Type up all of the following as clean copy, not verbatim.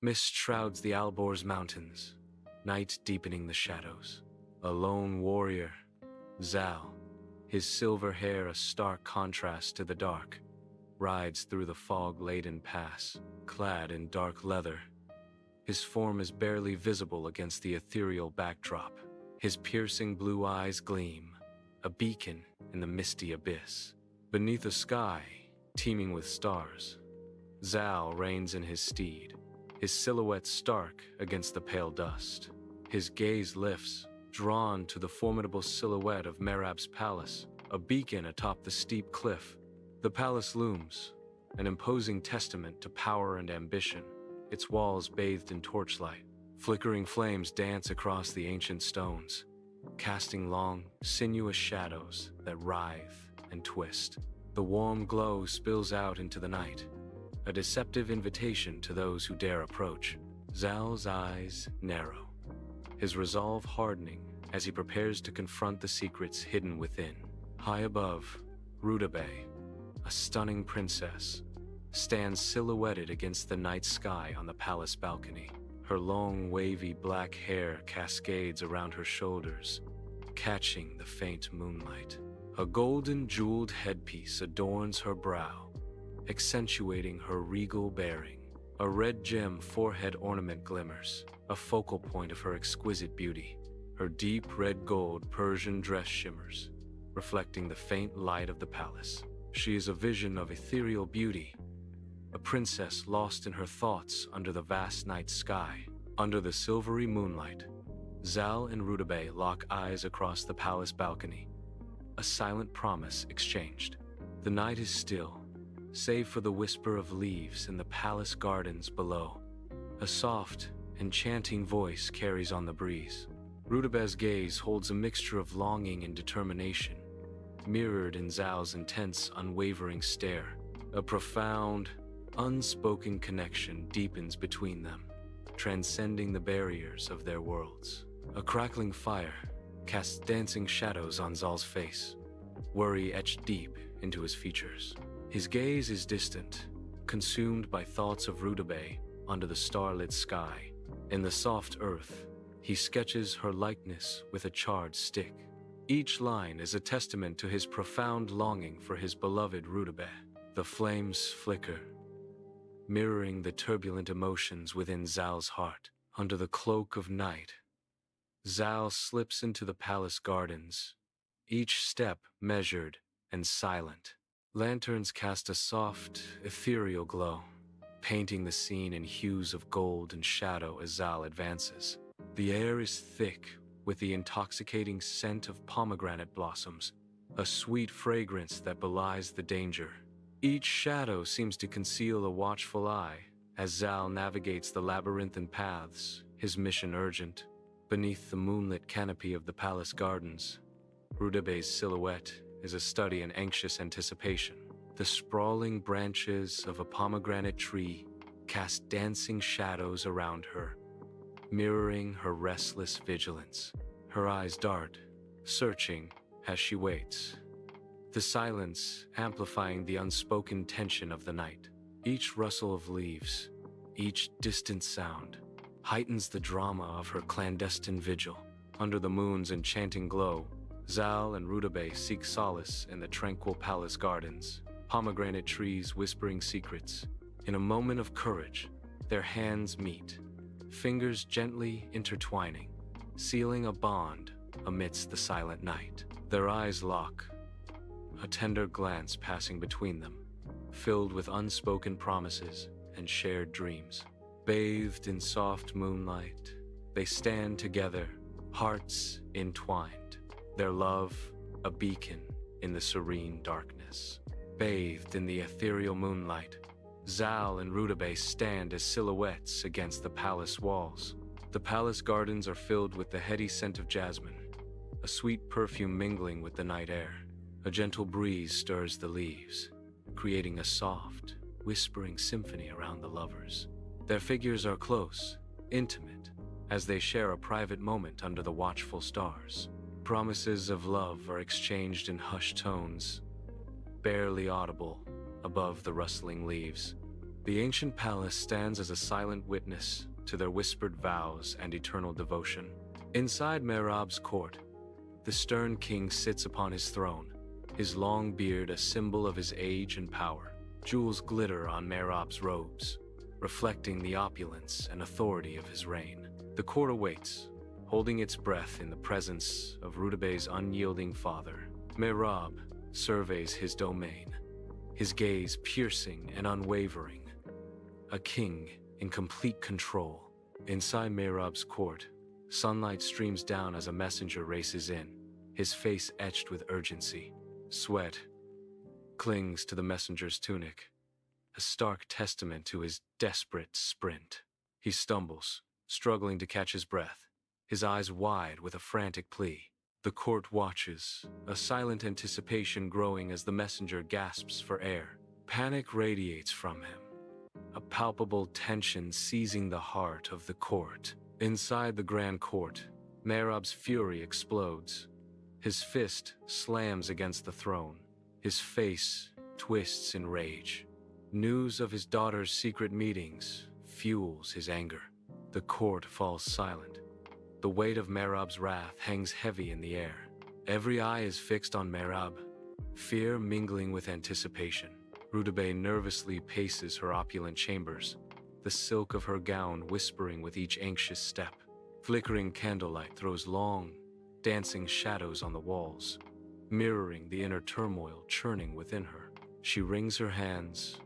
Mist shrouds the Alborz mountains, night deepening the shadows. A lone warrior, Zal, his silver hair a stark contrast to the dark, rides through the fog-laden pass, clad in dark leather. His form is barely visible against the ethereal backdrop. His piercing blue eyes gleam, a beacon in the misty abyss. Beneath a sky teeming with stars, Zal reins in his steed, his silhouette stark against the pale dust. His gaze lifts, drawn to the formidable silhouette of Merab's palace, a beacon atop the steep cliff. The palace looms, an imposing testament to power and ambition, its walls bathed in torchlight. Flickering flames dance across the ancient stones, casting long, sinuous shadows that writhe and twist. The warm glow spills out into the night, a deceptive invitation to those who dare approach. Zal's eyes narrow, his resolve hardening as he prepares to confront the secrets hidden within. High above, Rudabeh, a stunning princess, stands silhouetted against the night sky on the palace balcony. Her long, wavy black hair cascades around her shoulders, catching the faint moonlight. A golden jeweled headpiece adorns her brow, accentuating her regal bearing. A red gem forehead ornament glimmers, a focal point of her exquisite beauty. Her deep red gold Persian dress shimmers, reflecting the faint light of the palace. She is a vision of ethereal beauty, a princess lost in her thoughts under the vast night sky. Under the silvery moonlight, Zal and Rudabeh lock eyes across the palace balcony, a silent promise exchanged. The night is still, save for the whisper of leaves in the palace gardens below. A soft, enchanting voice carries on the breeze. Rudabeh's gaze holds a mixture of longing and determination, mirrored in Zal's intense, unwavering stare. A profound, unspoken connection deepens between them, transcending the barriers of their worlds. A crackling fire casts dancing shadows on Zal's face, worry etched deep into his features. His gaze is distant, consumed by thoughts of Rudabeh under the starlit sky. In the soft earth, he sketches her likeness with a charred stick. Each line is a testament to his profound longing for his beloved Rudabeh. The flames flicker, mirroring the turbulent emotions within Zal's heart. Under the cloak of night, Zal slips into the palace gardens, each step measured and silent. Lanterns cast a soft, ethereal glow, painting the scene in hues of gold and shadow as Zal advances. The air is thick with the intoxicating scent of pomegranate blossoms, a sweet fragrance that belies the danger. Each shadow seems to conceal a watchful eye as Zal navigates the labyrinthine paths, his mission urgent. Beneath the moonlit canopy of the palace gardens, Rudabeh's silhouette is a study in anxious anticipation. The sprawling branches of a pomegranate tree cast dancing shadows around her, mirroring her restless vigilance. Her eyes dart, searching as she waits, the silence amplifying the unspoken tension of the night. Each rustle of leaves, each distant sound, heightens the drama of her clandestine vigil. Under the moon's enchanting glow, Zal and Rudabeh seek solace in the tranquil palace gardens, pomegranate trees whispering secrets. In a moment of courage, their hands meet, fingers gently intertwining, sealing a bond amidst the silent night. Their eyes lock, a tender glance passing between them, filled with unspoken promises and shared dreams. Bathed in soft moonlight, they stand together, hearts entwined, their love a beacon in the serene darkness. Bathed in the ethereal moonlight, Zal and Rudabeh stand as silhouettes against the palace walls. The palace gardens are filled with the heady scent of jasmine, a sweet perfume mingling with the night air. A gentle breeze stirs the leaves, creating a soft, whispering symphony around the lovers. Their figures are close, intimate, as they share a private moment under the watchful stars. Promises of love are exchanged in hushed tones, barely audible above the rustling leaves. The ancient palace stands as a silent witness to their whispered vows and eternal devotion. Inside Mehrab's court, the stern king sits upon his throne, his long beard a symbol of his age and power. Jewels glitter on Mehrab's robes, reflecting the opulence and authority of his reign. The court awaits, holding its breath in the presence of Rudabeh's unyielding father. Mehrab surveys his domain, his gaze piercing and unwavering. A king in complete control. Inside Mehrab's court, sunlight streams down as a messenger races in, his face etched with urgency. Sweat clings to the messenger's tunic, a stark testament to his desperate sprint. He stumbles, struggling to catch his breath, his eyes wide with a frantic plea. The court watches, a silent anticipation growing as the messenger gasps for air. Panic radiates from him, a palpable tension seizing the heart of the court. Inside the grand court, Mehrab's fury explodes. His fist slams against the throne. His face twists in rage. News of his daughter's secret meetings fuels his anger. The court falls silent. The weight of Mehrab's wrath hangs heavy in the air. Every eye is fixed on Mehrab, fear mingling with anticipation. Rudabeh nervously paces her opulent chambers, the silk of her gown whispering with each anxious step. Flickering candlelight throws long, dancing shadows on the walls, mirroring the inner turmoil churning within her. She wrings her hands,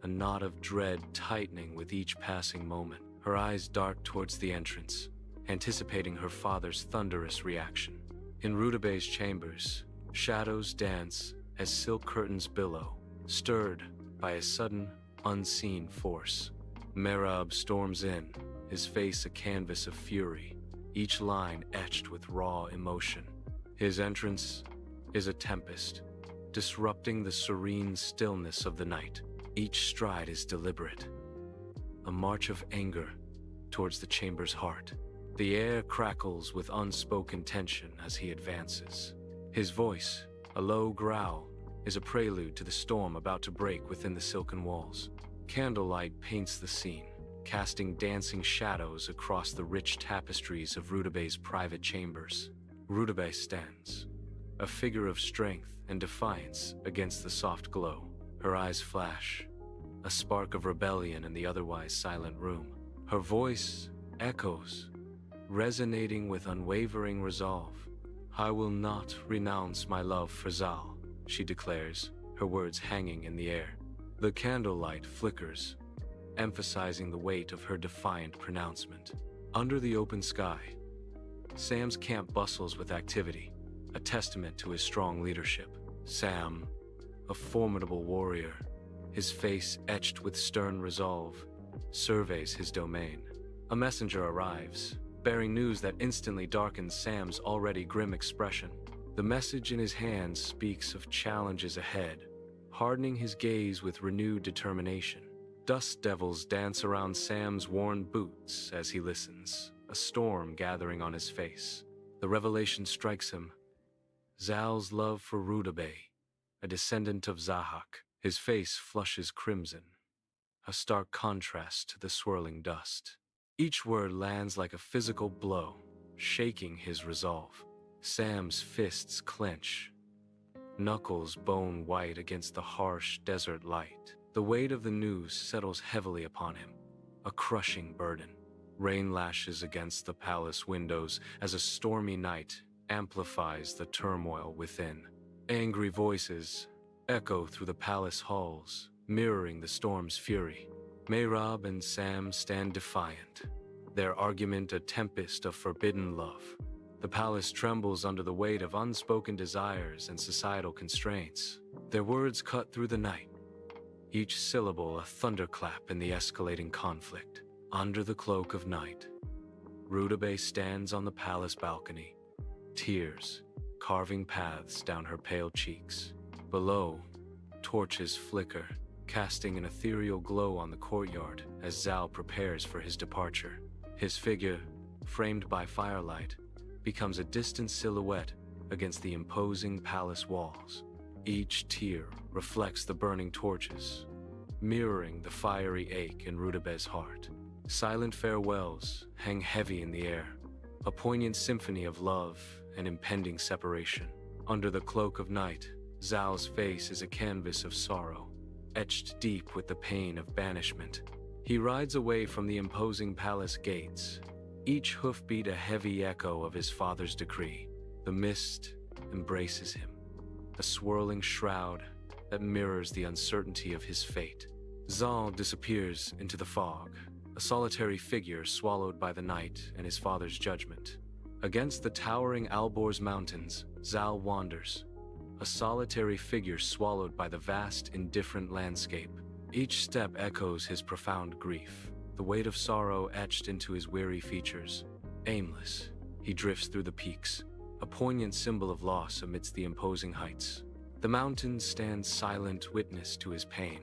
a knot of dread tightening with each passing moment. Her eyes dart towards the entrance, anticipating her father's thunderous reaction. In Rudabeh's chambers, shadows dance as silk curtains billow, stirred by a sudden, unseen force. Mehrab storms in, his face a canvas of fury, each line etched with raw emotion. His entrance is a tempest, disrupting the serene stillness of the night. Each stride is deliberate, a march of anger towards the chamber's heart. The air crackles with unspoken tension as he advances. His voice, a low growl, is a prelude to the storm about to break within the silken walls. Candlelight paints the scene, casting dancing shadows across the rich tapestries of Rudabeh's private chambers. Rudabeh stands, a figure of strength and defiance against the soft glow. Her eyes flash, a spark of rebellion in the otherwise silent room. Her voice echoes, resonating with unwavering resolve. "I will not renounce my love for Zal," she declares, her words hanging in the air. The candlelight flickers, emphasizing the weight of her defiant pronouncement. Under the open sky, Sam's camp bustles with activity, a testament to his strong leadership. Sam, a formidable warrior, his face etched with stern resolve, surveys his domain. A messenger arrives, bearing news that instantly darkens Sam's already grim expression. The message in his hand speaks of challenges ahead, hardening his gaze with renewed determination. Dust devils dance around Sam's worn boots as he listens, a storm gathering on his face. The revelation strikes him. Zal's love for Rudabeh, a descendant of Zahak. His face flushes crimson, a stark contrast to the swirling dust. Each word lands like a physical blow, shaking his resolve. Sam's fists clench, knuckles bone white against the harsh desert light. The weight of the news settles heavily upon him, a crushing burden. Rain lashes against the palace windows as a stormy night amplifies the turmoil within. Angry voices echo through the palace halls, mirroring the storm's fury. Mehrab and Sam stand defiant, their argument a tempest of forbidden love. The palace trembles under the weight of unspoken desires and societal constraints. Their words cut through the night, each syllable a thunderclap in the escalating conflict. Under the cloak of night, Rudabeh stands on the palace balcony, tears carving paths down her pale cheeks. Below, torches flicker, casting an ethereal glow on the courtyard as Zal prepares for his departure. His figure, framed by firelight, becomes a distant silhouette against the imposing palace walls. Each tear reflects the burning torches, mirroring the fiery ache in Rudabeh's heart. Silent farewells hang heavy in the air, a poignant symphony of love and impending separation. Under the cloak of night, Zal's face is a canvas of sorrow, etched deep with the pain of banishment. He rides away from the imposing palace gates, each hoofbeat a heavy echo of his father's decree. The mist embraces him, a swirling shroud that mirrors the uncertainty of his fate. Zal disappears into the fog, a solitary figure swallowed by the night and his father's judgment. Against the towering Alborz mountains, Zal wanders, a solitary figure swallowed by the vast, indifferent landscape. Each step echoes his profound grief, the weight of sorrow etched into his weary features. Aimless, he drifts through the peaks, a poignant symbol of loss amidst the imposing heights. The mountains stand silent witness to his pain,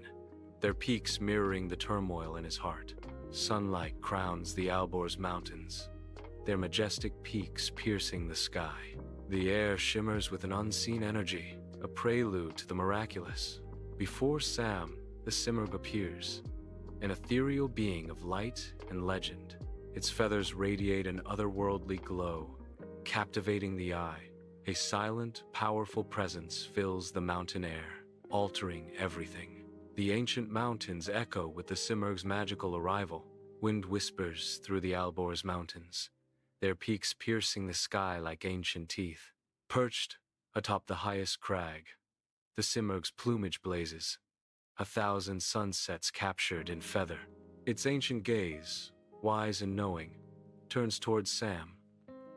their peaks mirroring the turmoil in his heart. Sunlight crowns the Alborz mountains, their majestic peaks piercing the sky. The air shimmers with an unseen energy, a prelude to the miraculous. Before Sam, the Simurgh appears, an ethereal being of light and legend. Its feathers radiate an otherworldly glow, captivating the eye. A silent, powerful presence fills the mountain air, altering everything. The ancient mountains echo with the Simurgh's magical arrival. Wind whispers through the Alborz mountains, their peaks piercing the sky like ancient teeth. Perched atop the highest crag, the Simurgh's plumage blazes, 1,000 sunsets captured in feather. Its ancient gaze, wise and knowing, turns towards Sam,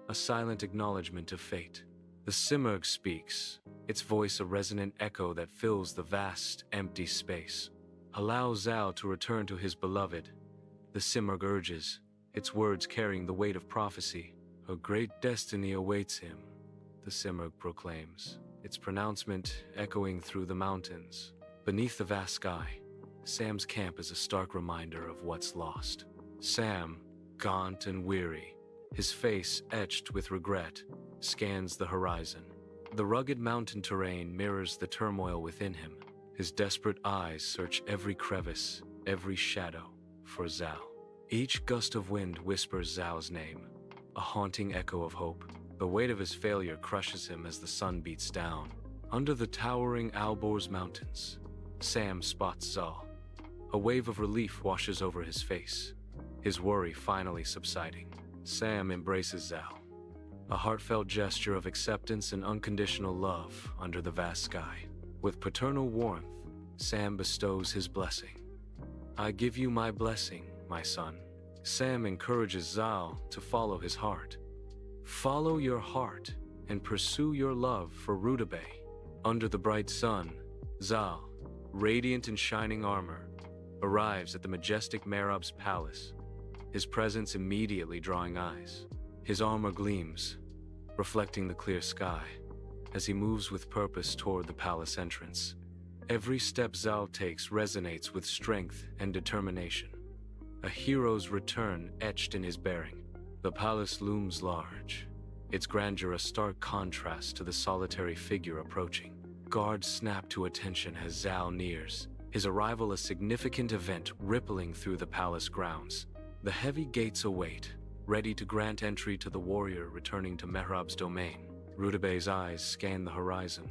a silent acknowledgement of fate. The Simurgh speaks, its voice a resonant echo that fills the vast, empty space. Allow Zal to return to his beloved, the Simurgh urges, its words carrying the weight of prophecy. A great destiny awaits him, the Simurgh proclaims, its pronouncement echoing through the mountains. Beneath the vast sky, Sam's camp is a stark reminder of what's lost. Sam, gaunt and weary, his face etched with regret, scans the horizon. The rugged mountain terrain mirrors the turmoil within him. His desperate eyes search every crevice, every shadow, for Zal. Each gust of wind whispers Zal's name, a haunting echo of hope. The weight of his failure crushes him as the sun beats down. Under the towering Alborz mountains, Sam spots Zal. A wave of relief washes over his face, his worry finally subsiding. Sam embraces Zal, a heartfelt gesture of acceptance and unconditional love under the vast sky. With paternal warmth, Sam bestows his blessing. I give you my blessing, my son. Sam encourages Zal to follow his heart. Follow your heart and pursue your love for Rudabeh. Under the bright sun, Zal, radiant in shining armor, arrives at the majestic Mehrab's palace, his presence immediately drawing eyes. His armor gleams, reflecting the clear sky, as he moves with purpose toward the palace entrance. Every step Zal takes resonates with strength and determination, a hero's return etched in his bearing. The palace looms large, its grandeur a stark contrast to the solitary figure approaching. Guards snap to attention as Zal nears, his arrival a significant event rippling through the palace grounds. The heavy gates await, ready to grant entry to the warrior returning to Mehrab's domain. Rudabeh's eyes scan the horizon,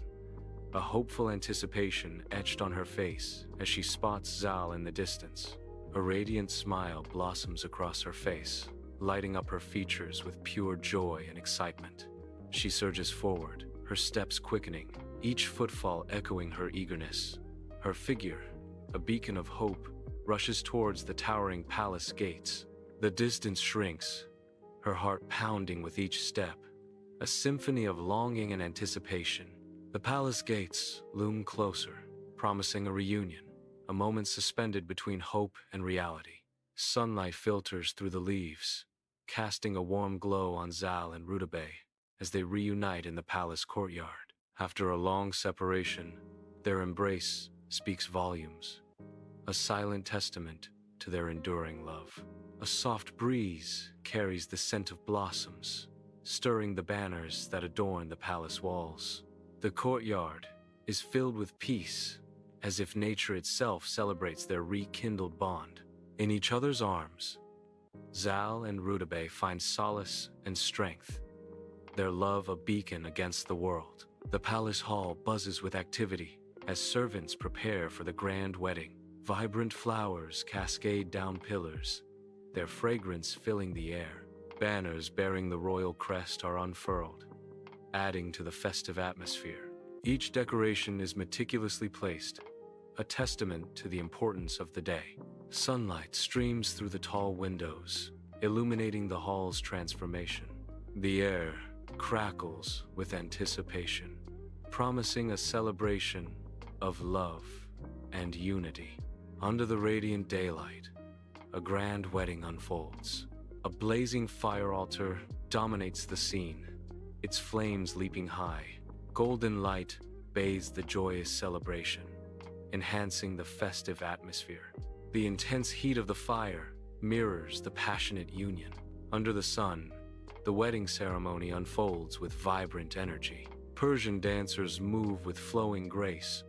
a hopeful anticipation etched on her face as she spots Zal in the distance. A radiant smile blossoms across her face, lighting up her features with pure joy and excitement. She surges forward, her steps quickening, each footfall echoing her eagerness. Her figure, a beacon of hope, rushes towards the towering palace gates. The distance shrinks, her heart pounding with each step, a symphony of longing and anticipation. The palace gates loom closer, promising a reunion, a moment suspended between hope and reality. Sunlight filters through the leaves, casting a warm glow on Zal and Rudabeh as they reunite in the palace courtyard. After a long separation, their embrace speaks volumes, a silent testament to their enduring love. A soft breeze carries the scent of blossoms, stirring the banners that adorn the palace walls. The courtyard is filled with peace as if nature itself celebrates their rekindled bond. In each other's arms, Zal and Rudabeh find solace and strength, their love a beacon against the world. The palace hall buzzes with activity as servants prepare for the grand wedding. Vibrant flowers cascade down pillars, their fragrance filling the air. Banners bearing the royal crest are unfurled, adding to the festive atmosphere. Each decoration is meticulously placed, a testament to the importance of the day. Sunlight streams through the tall windows, illuminating the hall's transformation. The air crackles with anticipation, promising a celebration of love and unity. Under the radiant daylight, a grand wedding unfolds. A blazing fire altar dominates the scene, its flames leaping high. Golden light bathes the joyous celebration, enhancing the festive atmosphere. The intense heat of the fire mirrors the passionate union. Under the sun, the wedding ceremony unfolds with vibrant energy. Persian dancers move with flowing grace,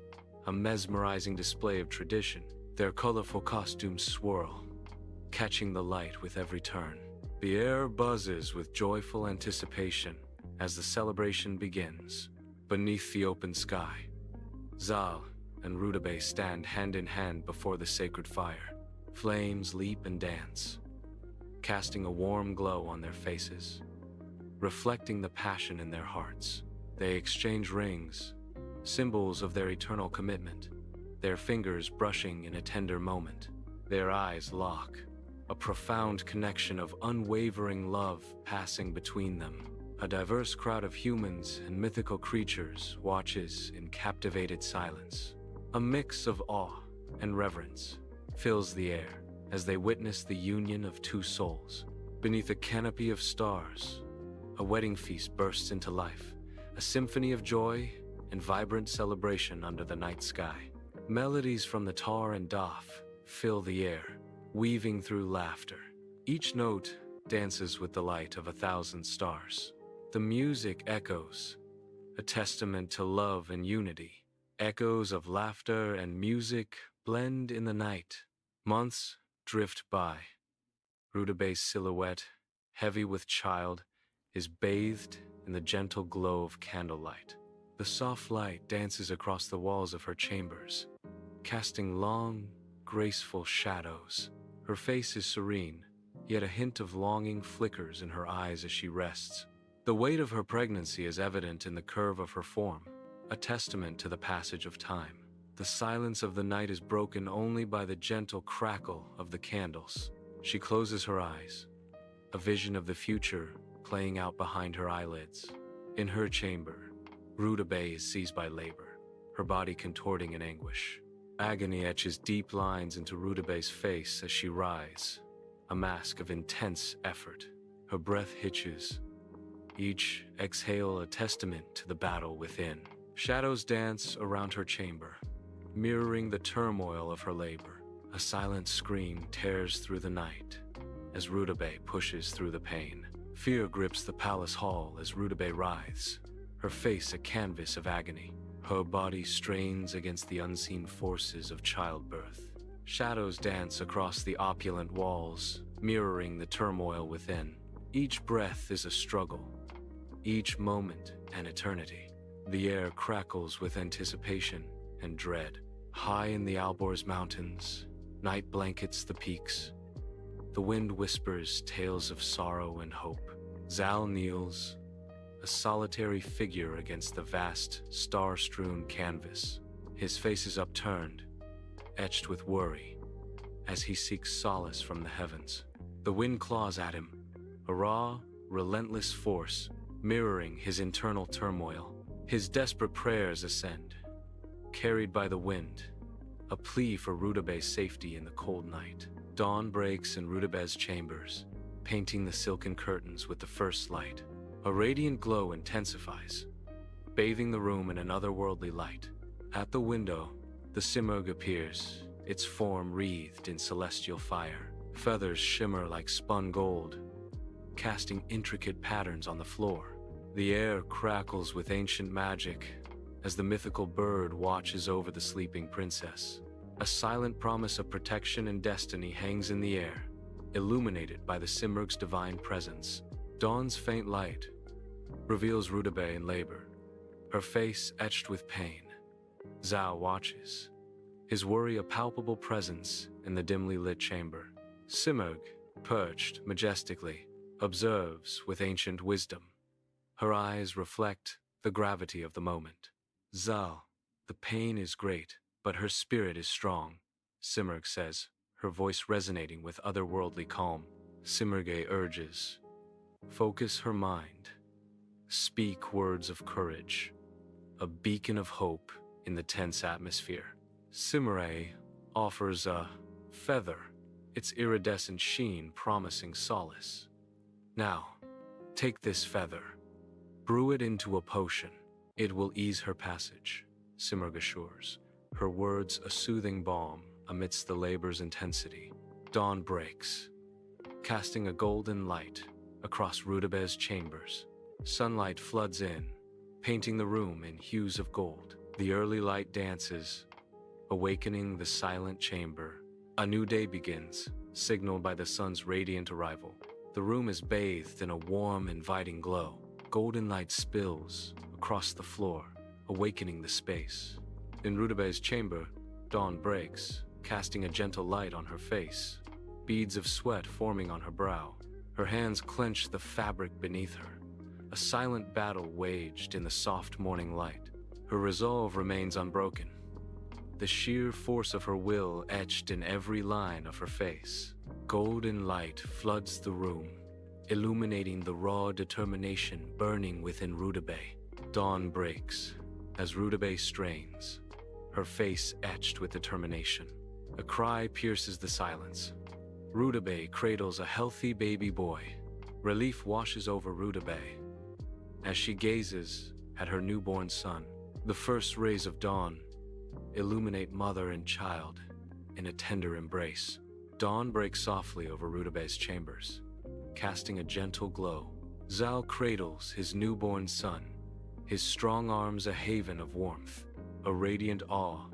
a mesmerizing display of tradition. Their colorful costumes swirl, catching the light with every turn. The air buzzes with joyful anticipation as the celebration begins. Beneath the open sky, Zal and Rudabeh stand hand in hand before the sacred fire. Flames leap and dance, casting a warm glow on their faces, reflecting the passion in their hearts. They exchange rings, symbols of their eternal commitment, their fingers brushing in a tender moment. Their eyes lock, a profound connection of unwavering love passing between them. A diverse crowd of humans and mythical creatures watches in captivated silence. A mix of awe and reverence fills the air as they witness the union of two souls. Beneath a canopy of stars, a wedding feast bursts into life, a symphony of joy and vibrant celebration under the night sky. Melodies from the tar and daf fill the air, weaving through laughter. Each note dances with the light of 1,000 stars. The music echoes, a testament to love and unity. Echoes of laughter and music blend in the night. Months drift by. Rudabeh's silhouette, heavy with child, is bathed in the gentle glow of candlelight. The soft light dances across the walls of her chambers, casting long, graceful shadows. Her face is serene, yet a hint of longing flickers in her eyes as she rests. The weight of her pregnancy is evident in the curve of her form, a testament to the passage of time. The silence of the night is broken only by the gentle crackle of the candles. She closes her eyes, a vision of the future playing out behind her eyelids. In her chamber, Rudabeh is seized by labor, her body contorting in anguish. Agony etches deep lines into Rudabeh's face as she writhes, a mask of intense effort. Her breath hitches, each exhale a testament to the battle within. Shadows dance around her chamber, mirroring the turmoil of her labor. A silent scream tears through the night as Rudabeh pushes through the pain. Fear grips the palace hall as Rudabeh writhes, her face a canvas of agony. Her body strains against the unseen forces of childbirth. Shadows dance across the opulent walls, mirroring the turmoil within. Each breath is a struggle, each moment an eternity. The air crackles with anticipation and dread. High in the Alborz Mountains, night blankets the peaks. The wind whispers tales of sorrow and hope. Zal kneels, a solitary figure against the vast, star-strewn canvas. His face is upturned, etched with worry, as he seeks solace from the heavens. The wind claws at him, a raw, relentless force, mirroring his internal turmoil. His desperate prayers ascend, carried by the wind, a plea for Rudabeh's safety in the cold night. Dawn breaks in Rudabeh's chambers, painting the silken curtains with the first light. A radiant glow intensifies, bathing the room in an otherworldly light. At the window, the Simurgh appears, its form wreathed in celestial fire. Feathers shimmer like spun gold, casting intricate patterns on the floor. The air crackles with ancient magic, as the mythical bird watches over the sleeping princess. A silent promise of protection and destiny hangs in the air, illuminated by the Simurgh's divine presence. Dawn's faint light reveals Rudabeh in labor, her face etched with pain. Zal watches, his worry a palpable presence in the dimly lit chamber. Simurgh, perched majestically, observes with ancient wisdom. Her eyes reflect the gravity of the moment. Zal, the pain is great, but her spirit is strong, Simurgh says, her voice resonating with otherworldly calm. Simurgh urges, focus her mind. Speak words of courage, a beacon of hope in the tense atmosphere. Simurgh offers a feather, its iridescent sheen promising solace. Now, take this feather. Brew it into a potion. It will ease her passage, Simurgh assures, her words a soothing balm amidst the labor's intensity. Dawn breaks, casting a golden light across Rudabeh's chambers. Sunlight floods in, painting the room in hues of gold. The early light dances, awakening the silent chamber. A new day begins, signaled by the sun's radiant arrival. The room is bathed in a warm, inviting glow. Golden light spills across the floor, awakening the space. In Rudabeh's chamber, dawn breaks, casting a gentle light on her face, beads of sweat forming on her brow. Her hands clench the fabric beneath her, a silent battle waged in the soft morning light. Her resolve remains unbroken, the sheer force of her will etched in every line of her face. Golden light floods the room, illuminating the raw determination burning within Rudabeh. Dawn breaks as Rudabeh strains, her face etched with determination. A cry pierces the silence. Rudabeh cradles a healthy baby boy. Relief washes over Rudabeh as she gazes at her newborn son. The first rays of dawn illuminate mother and child in a tender embrace. Dawn breaks softly over Rudabeh's chambers, casting a gentle glow. Zal cradles his newborn son, his strong arms a haven of warmth. A radiant awe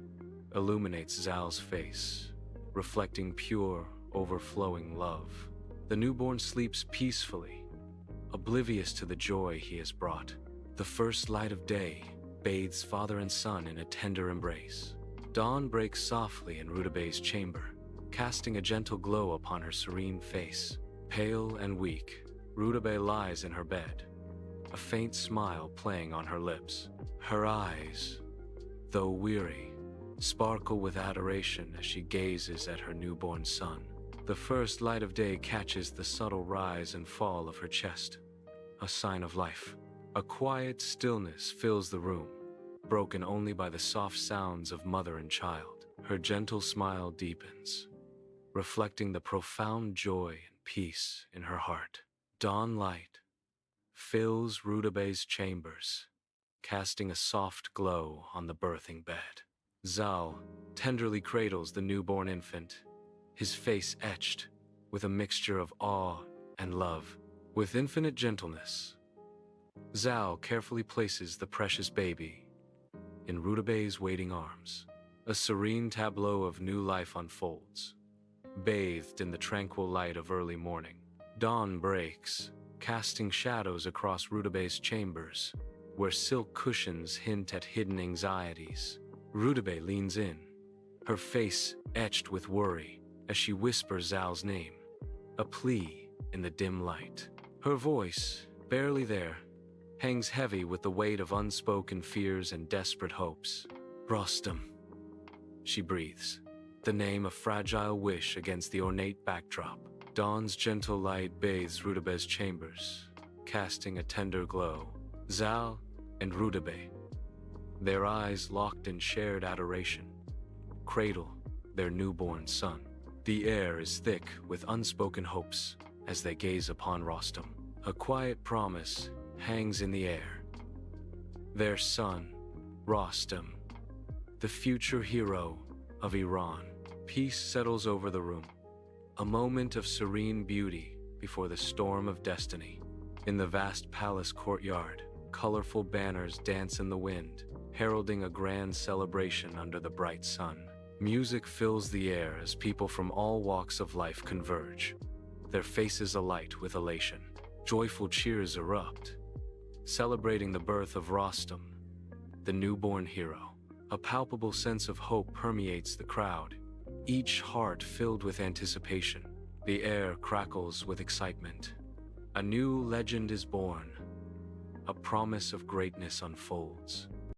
illuminates Zal's face, reflecting pure, overflowing love. The newborn sleeps peacefully, oblivious to the joy he has brought. The first light of day bathes father and son in a tender embrace. Dawn breaks softly in Rudabeh's chamber, casting a gentle glow upon her serene face. Pale and weak, Rudabeh lies in her bed, a faint smile playing on her lips. Her eyes, though weary, sparkle with adoration as she gazes at her newborn son. The first light of day catches the subtle rise and fall of her chest, a sign of life. A quiet stillness fills the room, broken only by the soft sounds of mother and child. Her gentle smile deepens, reflecting the profound joy and peace in her heart. Dawn light fills Rudabeh's chambers, casting a soft glow on the birthing bed. Zal tenderly cradles the newborn infant, his face etched with a mixture of awe and love. With infinite gentleness, Zal carefully places the precious baby in Rudabeh's waiting arms. A serene tableau of new life unfolds, bathed in the tranquil light of early morning. Dawn breaks, casting shadows across Rudabeh's chambers, where silk cushions hint at hidden anxieties. Rudabeh leans in, her face etched with worry as she whispers Zal's name, a plea in the dim light. Her voice, barely there, hangs heavy with the weight of unspoken fears and desperate hopes. Rostam, she breathes, the name a fragile wish against the ornate backdrop. Dawn's gentle light bathes Rudabeh's chambers, casting a tender glow. Zal and Rudabeh, their eyes locked in shared adoration, cradle their newborn son. The air is thick with unspoken hopes as they gaze upon Rostam. A quiet promise hangs in the air. Their son, Rostam, the future hero of Iran. Peace settles over the room, a moment of serene beauty before the storm of destiny. In the vast palace courtyard, colorful banners dance in the wind, heralding a grand celebration under the bright sun. Music fills the air as people from all walks of life converge, their faces alight with elation. Joyful cheers erupt, celebrating the birth of Rostam, the newborn hero. A palpable sense of hope permeates the crowd, each heart filled with anticipation. The air crackles with excitement. A new legend is born. A promise of greatness unfolds.